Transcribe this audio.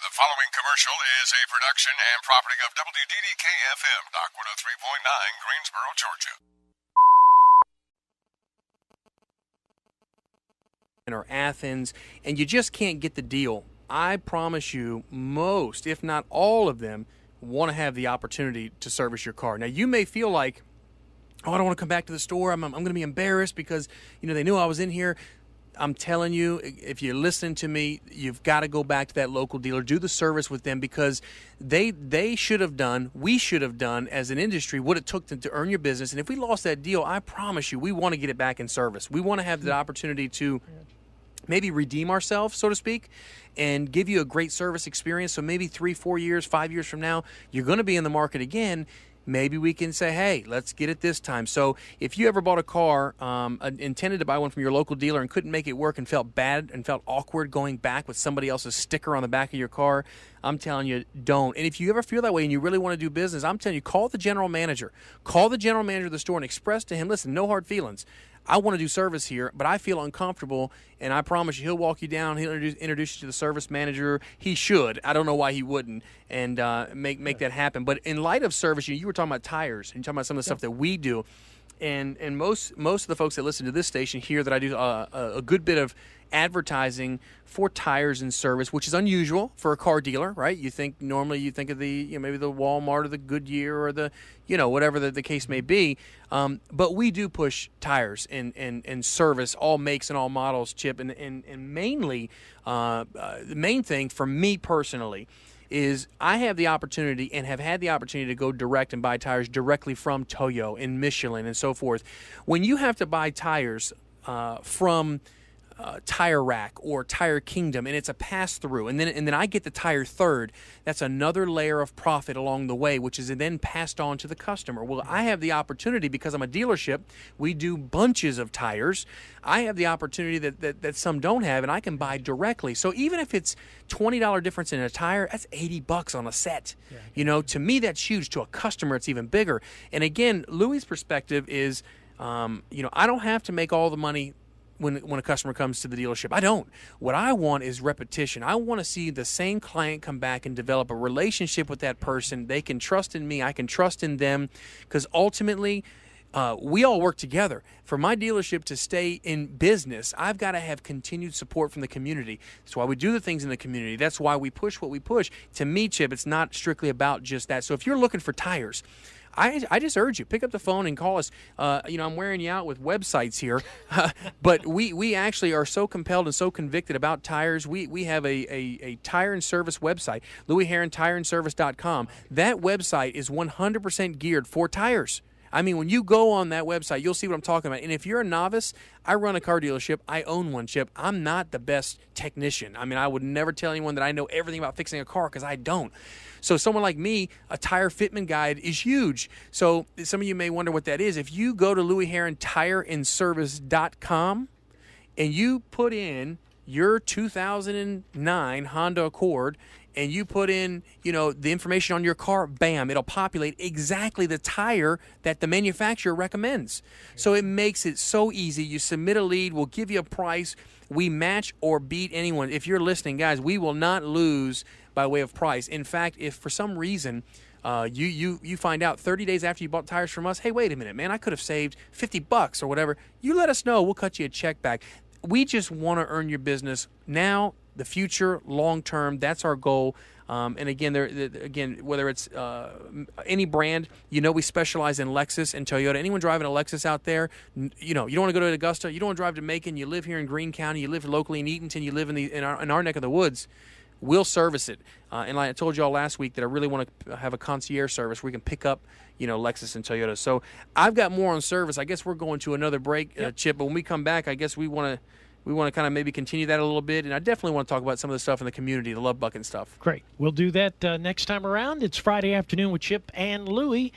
The following commercial is a production and property of WDDK-FM, Doc 103.9, Greensboro, Georgia. Or Athens, and you just can't get the deal. I promise you, most, if not all of them, want to have the opportunity to service your car. Now, you may feel like, oh, I don't want to come back to the store. I'm going to be embarrassed because, they knew I was in here. I'm telling you, if you're listening to me, you've got to go back to that local dealer, do the service with them, because they should have done, we should have done as an industry what it took to earn your business. And if we lost that deal, I promise you, we want to get it back in service. We want to have the opportunity to maybe redeem ourselves, so to speak, and give you a great service experience. So maybe 3, 4 years, 5 years from now, you're going to be in the market again. Maybe we can say, hey, let's get it this time. So if you ever bought a car, intended to buy one from your local dealer and couldn't make it work and felt bad and felt awkward going back with somebody else's sticker on the back of your car, I'm telling you, don't. And if you ever feel that way and you really want to do business, I'm telling you, call the general manager. Call the general manager of the store and express to him, listen, no hard feelings. I want to do service here, but I feel uncomfortable, and I promise you, he'll walk you down. He'll introduce you to the service manager. He should. I don't know why he wouldn't, and make that happen. But in light of service, you were talking about tires, and you're talking about some of the stuff that we do, and most of the folks that listen to this station hear that I do a good bit of advertising for tires and service, which is unusual for a car dealer, right? Normally you think of the maybe the Walmart or the Goodyear or the whatever the case may be, but we do push tires and service, all makes and all models, Chip, and mainly the main thing for me personally is I have the opportunity and have had the opportunity to go direct and buy tires directly from Toyo and Michelin and so forth. When you have to buy tires from Tire Rack or Tire Kingdom, and it's a pass-through, and then I get the tire third, that's another layer of profit along the way, which is then passed on to the customer. Well, I have the opportunity, because I'm a dealership, we do bunches of tires. I have the opportunity that some don't have, and I can buy directly. So even if it's $20 difference in a tire, that's $80 on a set. Yeah. To me, that's huge. To a customer, it's even bigger. And again, Louie's perspective is, I don't have to make all the money when a customer comes to the dealership. I don't. What I want is repetition. I want to see the same client come back and develop a relationship with that person. They can trust in me. I can trust in them, because ultimately we all work together. For my dealership to stay in business, I've got to have continued support from the community. That's why we do the things in the community. That's why we push what we push. To me, Chip, it's not strictly about just that. So if you're looking for tires, I just urge you, pick up the phone and call us. I'm wearing you out with websites here, but we actually are so compelled and so convicted about tires. We have a tire and service website, LouieHerron, That website is 100% geared for tires. I mean, when you go on that website, you'll see what I'm talking about. And if you're a novice, I run a car dealership. I own one, Chip. I'm not the best technician. I mean, I would never tell anyone that I know everything about fixing a car, because I don't. So someone like me, a tire fitment guide is huge. So some of you may wonder what that is. If you go to LouieHerron, and you put in your 2009 Honda Accord, and you put in, the information on your car, bam, it'll populate exactly the tire that the manufacturer recommends. So it makes it so easy. You submit a lead, we'll give you a price. We match or beat anyone. If you're listening, guys, we will not lose by way of price. In fact, if for some reason you find out 30 days after you bought tires from us, hey, wait a minute, man, I could have saved $50 or whatever, you let us know. We'll cut you a check back. We just want to earn your business now, the future, long term. That's our goal. And again, whether it's any brand, we specialize in Lexus and Toyota. Anyone driving a Lexus out there, you don't want to go to Augusta, you don't want to drive to Macon, you live here in Greene County, you live locally in Eatonton, you live in our neck of the woods, we'll service it. And like I told you all last week that I really want to have a concierge service where we can pick up, Lexus and Toyota. So I've got more on service. I guess we're going to another break, Chip. But when we come back, I guess we want to kind of maybe continue that a little bit. And I definitely want to talk about some of the stuff in the community, the love bucket stuff. Great. We'll do that next time around. It's Friday afternoon with Chip and Louie.